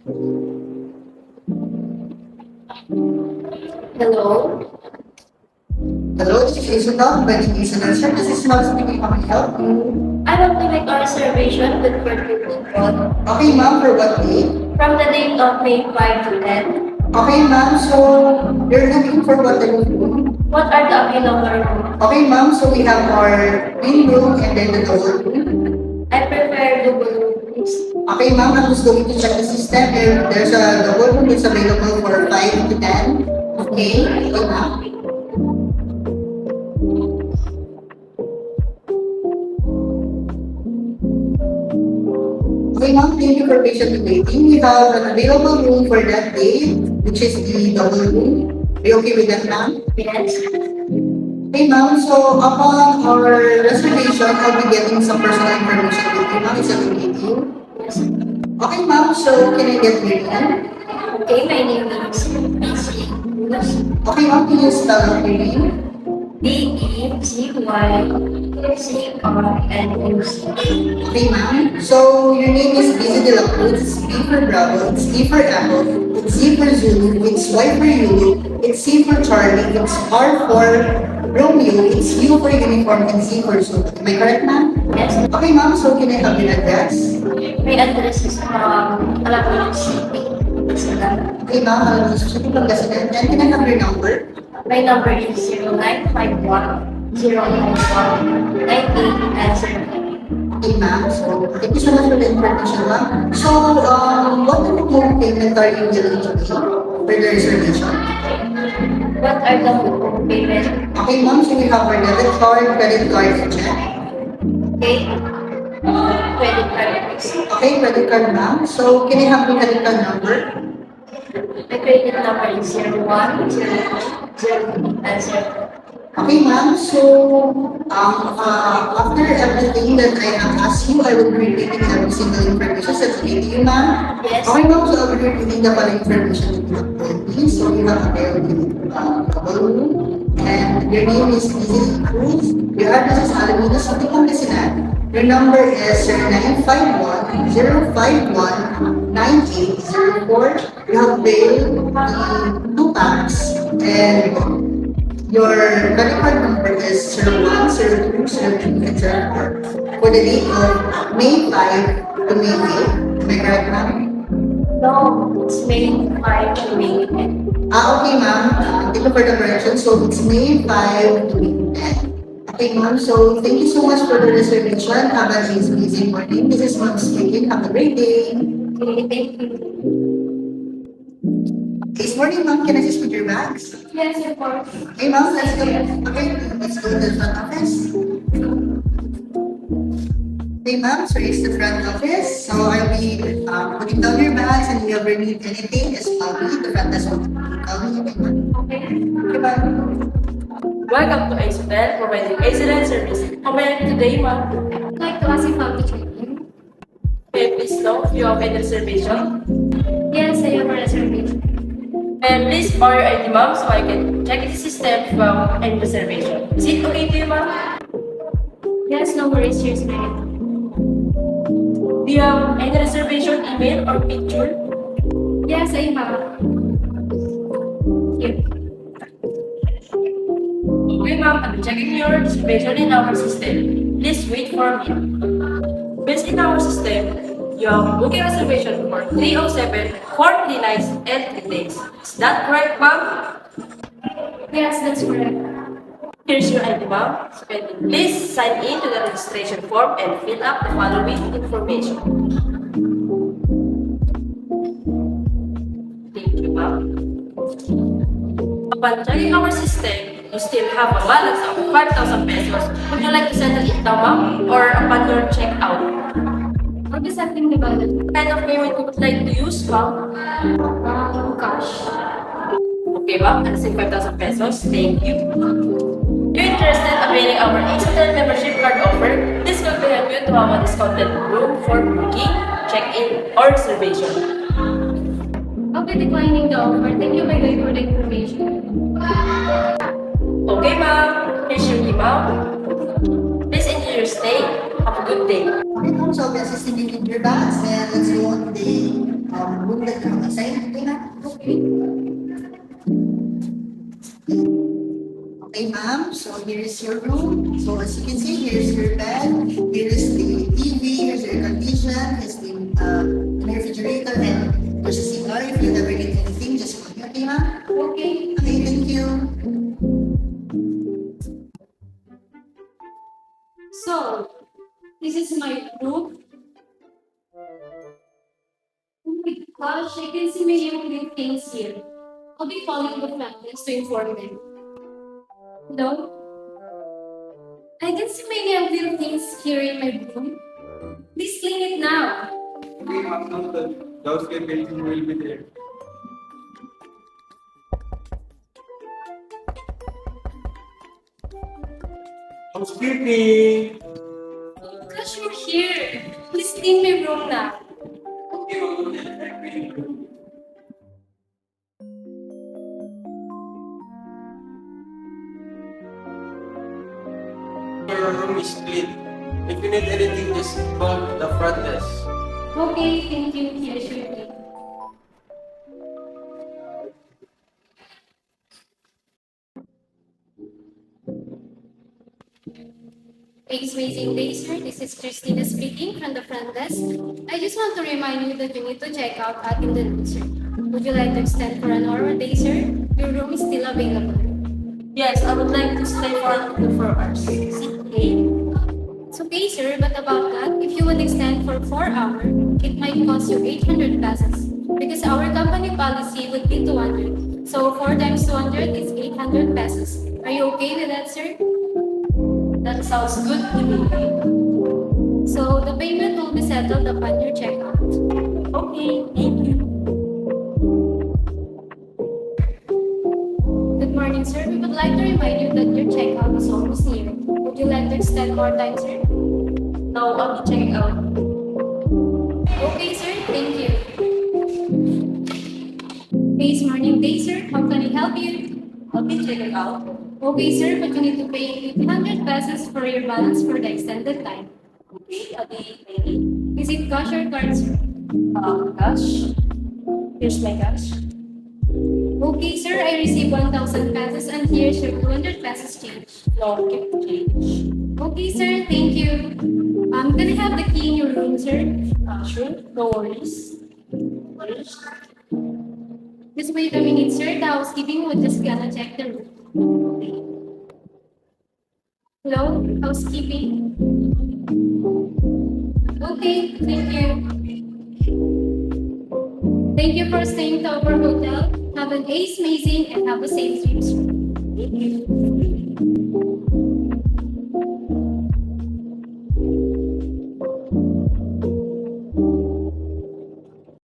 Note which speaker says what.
Speaker 1: Hello?
Speaker 2: Hello, this is Isabel. My name is Isabel. Sir, this is Mel speaking. How can I help you?
Speaker 1: I want to make a reservation with Virtual People
Speaker 2: Okay, ma'am, for what date?
Speaker 1: from the date of May 5 to 10.
Speaker 2: Okay, ma'am, so you're looking for what type of room?
Speaker 1: What are the available rooms?
Speaker 2: Okay, ma'am, so we have our twin room and then the double room.
Speaker 1: I prefer double rooms.
Speaker 2: Okay, ma'am, I'm just going to check the system if there's a double room that's available for 5 to 10. Okay, okay, ma'am. Okay, ma'am, thank you for patiently waiting. We have an available room for that day, which is the double room. Are you okay with that, ma'am?
Speaker 1: Yes.
Speaker 2: Okay, ma'am, so upon our reservation, I'll be getting some personal information with you, ma'am. Is that okay with you?
Speaker 1: Yes.
Speaker 2: Okay, ma'am, so can I get your name?
Speaker 1: Okay, my name is Daisy Cruz.
Speaker 2: Okay, ma'am, can you spell out your name?
Speaker 1: Degycrnus.
Speaker 2: Okay, ma'am. So your name is Busy de la Cruz. It's B for Bravo. It's E for Apple. It's Z for Zulu. It's Y for Yulu. It's C for Charlie. It's R for Romeo. It's U for Uniform and Z for Zulu. Am I correct, ma'am?
Speaker 1: Yes.
Speaker 2: Okay, ma'am. So can I have your address?
Speaker 1: My address is from Alabang City.
Speaker 2: Okay, ma'am. Alam mo, City Pangasinan. And can I have your number?
Speaker 1: My number is 0951-091-9890.
Speaker 2: Okay, ma'am. So thank you so much for the information, ma'am. So, what type of home payment are you willing to pay for the reservation?
Speaker 1: What are the home payment?
Speaker 2: Okay, ma'am. So we have our debit card, credit card, and check.
Speaker 1: Okay. Credit card, please.
Speaker 2: Okay, credit card, ma'am. So can I have the credit card number?
Speaker 1: My credit number is 0102
Speaker 2: Okay, ma'am. So, after everything that I have asked you, I will be repeating every single information. That's okay to you, ma'am?
Speaker 1: Yes.
Speaker 2: Okay, ma'am. So, I'll be repeating the following information that you have told me. So, you have a double room, and your name is Lizzie Cruz. Your address is Alameda City, Pangasinan. Your number is 0951-051-9804. You have paid the 2 packs, and your credit card number is 010203 and 04 for the date of May 5 to May 8. Am I correct, ma'am?
Speaker 1: No, it's May 5 to May 10.
Speaker 2: Okay, ma'am. Thank you for the correction. So, it's May 5 to May 10. Okay, ma'am. So, thank you so much for the reservation. Have a amazing morning. This is ma'am speaking. Have a great day.
Speaker 1: Okay, thank you.
Speaker 2: This morning, ma'am. Can I just put your bags?
Speaker 1: Yes, of course.
Speaker 2: Okay, ma'am. Let's go. Okay, let's go to the front office. Okay, ma'am. So, it's the front office. So, I'll be putting down your bags, and if you ever need anything, just call me. The front desk will call me. Okay, ma'am.
Speaker 1: Okay.
Speaker 2: Okay, ma'am.
Speaker 3: Welcome to Ace Hotel, providing excellent service. How may I help you today, ma'am?
Speaker 1: I'd like to ask if I'll be checking.
Speaker 3: May I please know if you have any reservation?
Speaker 1: Yes, I have a reservation.
Speaker 3: And please borrow your ID, ma'am, so I can check the system from any reservation. Is it okay to you, ma'am?
Speaker 1: Yes, no worries. Here's my ID.
Speaker 3: Do you have any reservation email or picture?
Speaker 1: Yes, I have. Here.
Speaker 3: Okay, ma'am, I'm checking your reservation in our system. Please wait for me. Based in our system, you have booking reservation for 307 for 3 nights and 3 days. Is that correct, ma'am?
Speaker 1: Yes, that's correct.
Speaker 3: Here's your ID, ma'am. So, please sign in to the registration form and fill up the following information. Thank you, ma'am. Upon checking our system, you still have a balance of 5,000 pesos. Would you like to settle it now, ma'am? Or upon your checkout?
Speaker 1: I'll be setting the balance.
Speaker 3: What kind of payment you would like to use, ma'am?
Speaker 1: Cash.
Speaker 3: Okay, ma'am. I'll save 5,000 pesos. Thank you. If you're interested in availing our Ace Hotel membership card offer, this will help you to have a discounted room for booking, check-in, or reservation.
Speaker 1: I'll be declining the offer. Thank you, my guy, for the information.
Speaker 3: Okay, ma'am. Here's your key, ma'am. Please enjoy your stay. Have a good good day.
Speaker 2: Okay, ma'am, so I'll be assisting you with your bags and let's go on to the room that you have assigned. Okay, ma'am?
Speaker 1: Okay.
Speaker 2: Okay, ma'am, so here is your room. So as you can see, here's your bed, here is the TV, here's your air condition, here's the refrigerator, and there's a cigar. If you ever need anything, just call me. Okay, ma'am?
Speaker 1: Okay.
Speaker 2: Okay, thank you.
Speaker 1: So, this is my room. Oh my gosh, I can see many little things here. I'll be calling the front desk to inform them. Hello? I can see many little things here in my room. Please clean it now.
Speaker 4: Okay, ma'am, noted. The housekeeping will be there. Housekeeping!
Speaker 1: Oh gosh, you're here. Please clean my room now.
Speaker 4: Okay, ma'am. Your room is clean. If you need anything, just call the front desk.
Speaker 1: Okay, thank you. Here's your key. Thanks, amazing day, sir. This is Christina speaking from the front desk. I just want to remind you that you need to check out at in the room, sir. Would you like to extend for an hour day, sir? Your room is still available.
Speaker 3: Yes, I would like to stay for another 4 hours. Is it okay?
Speaker 1: It's okay, sir, but about that, if you would extend for 4 hours, it might cost you 800 pesos. Because our company policy would be 200. So 4 times 200 is 800 pesos. Are you okay with that, sir?
Speaker 3: That sounds good to me.
Speaker 1: So the payment will be settled upon your checkout.
Speaker 3: Okay, thank you.
Speaker 1: Good morning, sir. We would like to remind you that your checkout is almost near. Would you like to extend more time, sir?
Speaker 3: Now I'll be checking out.
Speaker 1: Okay, sir. Thank you. It's morning day, sir. How can I help you?
Speaker 3: I'll be checking out.
Speaker 1: Okay, sir, but you need to pay 800 pesos for your balance for the extended time.
Speaker 3: Okay, I'll be paying.
Speaker 1: Is it cash or card, sir?
Speaker 3: Cash. Here's my cash.
Speaker 1: Okay, sir. I received 1,000 pesos and here's your 200 pesos change.
Speaker 3: No, keep the change.
Speaker 1: Okay, sir. Thank you. I'm gonna have the key in your room, sir.
Speaker 3: Sure, no worries. Worries.
Speaker 1: Just wait a minute, sir. The housekeeping will just gonna check the room. Hello, housekeeping. Okay, thank you. Thank you for staying to our hotel. Have an ace amazing and have a safe trip.